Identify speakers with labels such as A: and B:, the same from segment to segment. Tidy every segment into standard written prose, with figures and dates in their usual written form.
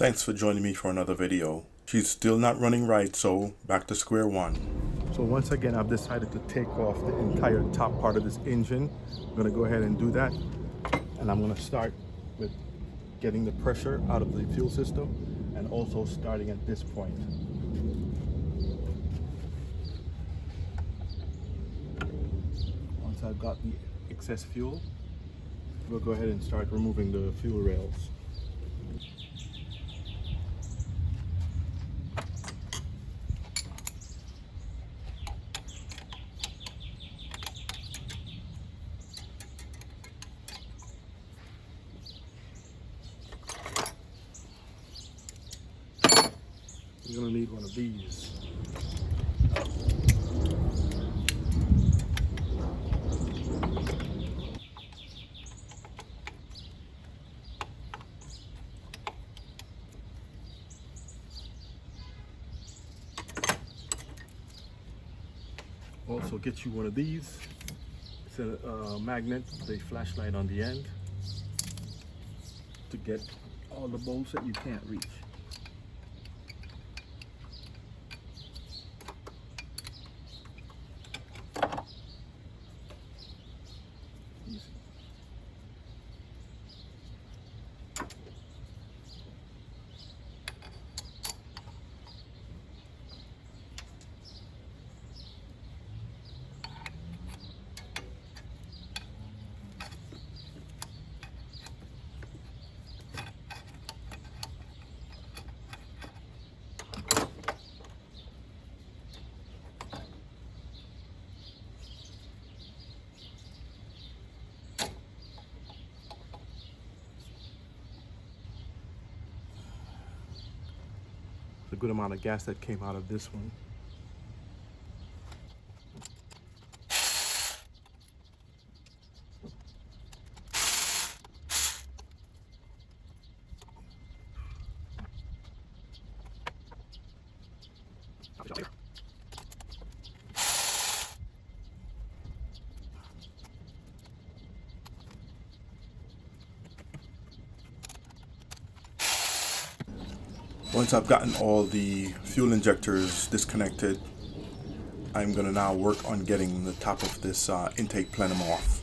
A: Thanks for joining me for another video. She's still not running right, so back to square one. So once again, I've decided to take off the entire top part of this engine. I'm gonna go ahead and do that. And I'm gonna start with getting the pressure out of the fuel system and also starting at this point. Once I've got the excess fuel, we'll go ahead and start removing the fuel rails. You're gonna need one of these. Also get you one of these. It's a magnet with a flashlight on the end to get all the bolts that you can't reach. A good amount of gas that came out of this one. Once I've gotten all the fuel injectors disconnected, I'm going to now work on getting the top of this intake plenum off.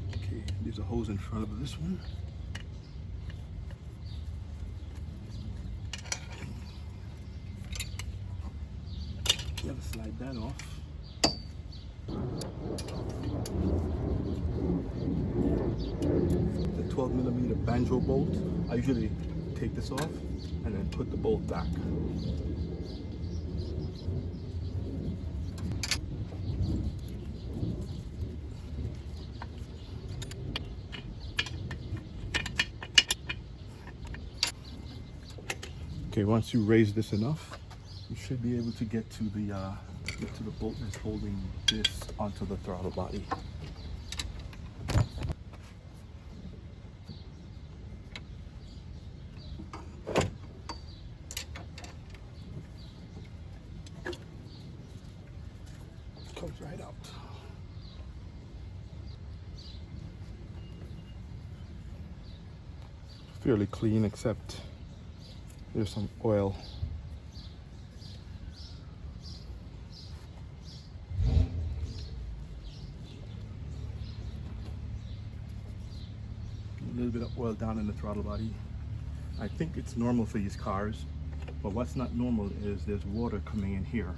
A: Okay, there's a hose in front of this one. Gotta slide that off. The 12mm banjo bolt, I usually take this off and then put the bolt back. Okay, once you raise this enough, you should be able to get to the bolt that's holding this onto the throttle body. Comes right out. Fairly clean, except there's some oil. A little bit of oil down in the throttle body. I think it's normal for these cars, but what's not normal is there's water coming in here.